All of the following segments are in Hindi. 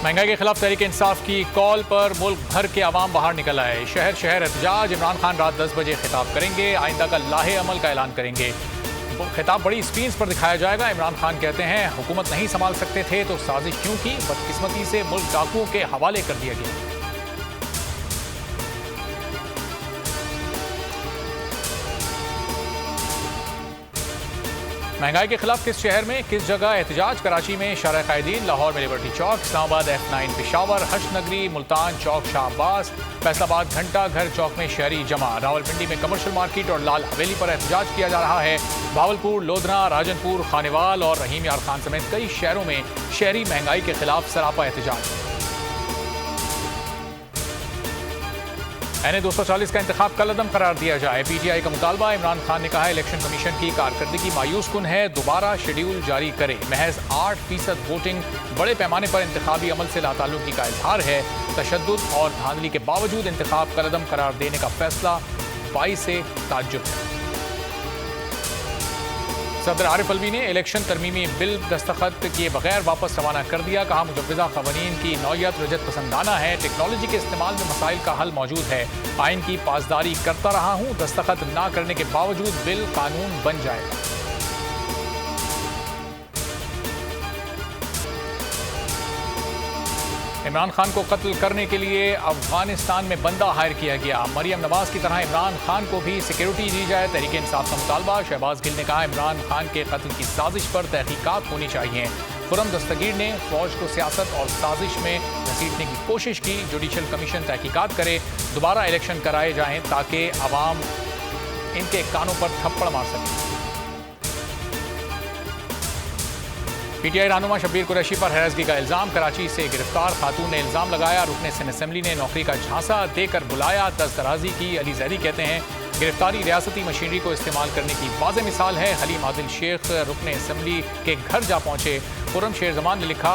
महंगाई के खिलाफ तहरीक इंसाफ की कॉल पर मुल्क भर के अवाम बाहर निकल आए। शहर शहर एहतजाज। इमरान खान रात 10 बजे खिताब करेंगे। आइंदा का लाहे अमल का ऐलान करेंगे। खिताब बड़ी स्क्रीन पर दिखाया जाएगा। इमरान खान कहते हैं हुकूमत नहीं संभाल सकते थे तो साजिश क्यों की, बदकिस्मती से मुल्क डाकुओं के हवाले कर दिया गया। महंगाई के खिलाफ किस शहर में किस जगह एहतजाज। कराची में शारा कायदीन, लाहौर में लिबर्टी चौक, इस्लामाबाद F9 पेशावर, हश्त नगरी, मुल्तान चौक शाह अब्बास, फैसलाबाद घंटा घर चौक में शहरी जमा, रावलपिंडी में कमर्शियल मार्केट और लाल हवेली पर एहतजाज किया जा रहा है। भावलपुर, लोधरा, राजनपुर, खानेवाल और रहीम यार खान समेत कई शहरों में शहरी महंगाई के खिलाफ सरापा एहतजाज। NA-240 का इंतखाब कलअदम करार दिया जाए। PTI का मुतालबा। इमरान खान ने कहा इलेक्शन कमीशन की कारकर्दगी मायूस कुन है, दोबारा शेड्यूल जारी करे। महज 8% वोटिंग बड़े पैमाने पर इंतखाबी अमल से लाताल्लुकी का इजहार है। तशद्दुद और धांधली के बावजूद इंतखाब कलअदम करार देने का फैसला बाइस से ताज्जुब है। सदर आरिफ अलवी ने इलेक्शन तरमीमी बिल दस्तखत किए बगैर वापस रवाना कर दिया। कहा मुजव्वज़ा क़वानीन की नौयत रजत पसंदाना है। टेक्नोलॉजी के इस्तेमाल में मसाइल का हल मौजूद है। आइन की पासदारी करता रहा हूँ। दस्तखत ना करने के बावजूद बिल कानून बन जाएगा। इमरान खान को कत्ल करने के लिए अफगानिस्तान में बंदा हायर किया गया। मरियम नवाज की तरह इमरान खान को भी सिक्योरिटी दी जाए। तहरीक इंसाफ का मुतालबा। शहबाज गिल ने कहा इमरान खान के कत्ल की साजिश पर तहकीकात होनी चाहिए। खुर्रम दस्तगीर ने फौज को सियासत और साजिश में घसीटने की कोशिश की। जुडिशल कमीशन तहकीकात करे, दोबारा इलेक्शन कराए जाएं ताकि अवाम इनके कानों पर थप्पड़ मार सके। PTI रहनुमा शब्बीर कुरैशी पर हैरसगी का इल्जाम। कराची से गिरफ्तार खातून ने इल्जाम लगाया रुकने सिंध असेंबली ने नौकरी का झांसा देकर बुलाया, दस्तराजी की। अली जैदी कहते हैं गिरफ्तारी रियासती मशीनरी को इस्तेमाल करने की वाज़ेह मिसाल है। हलीम आदिल शेख रुकने असेंबली के घर जा पहुंचे। खुर्रम शेर जमान ने लिखा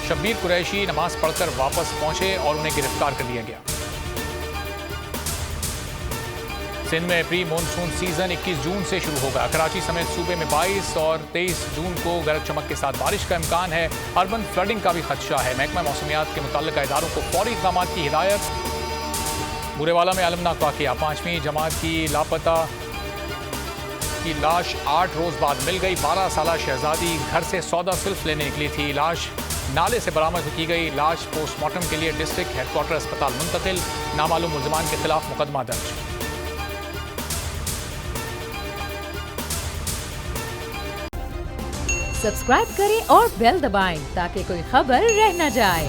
शब्बीर कुरैशी नमाज पढ़कर वापस पहुंचे और उन्हें गिरफ्तार कर लिया गया। सिंध में प्री मानसून सीजन 21 जून से शुरू होगा। कराची समेत सूबे में 22 और 23 जून को गरज चमक के साथ बारिश का इम्कान है। अर्बन फ्लडिंग का भी खदशा है। महकमा मौसमियात के मुतल्लिका इदारों को फौरी इक़दाम की हिदायत। बुरेवाला में आलमनाक वाक़या। 5वीं जमात की लापता की लाश 8 रोज़ बाद मिल गई। 12 साला शहजादी घर से सौदा सिल्फ लेने निकली थी। लाश नाले से बरामद की गई। लाश पोस्टमार्टम के लिए डिस्ट्रिक्ट हेडक्वार्टर अस्पताल मुंतकिल। नामालूम मुल्ज़िमान के खिलाफ मुकदमा दर्ज। सब्सक्राइब करें और बेल दबाएं ताकि कोई खबर रह न जाए।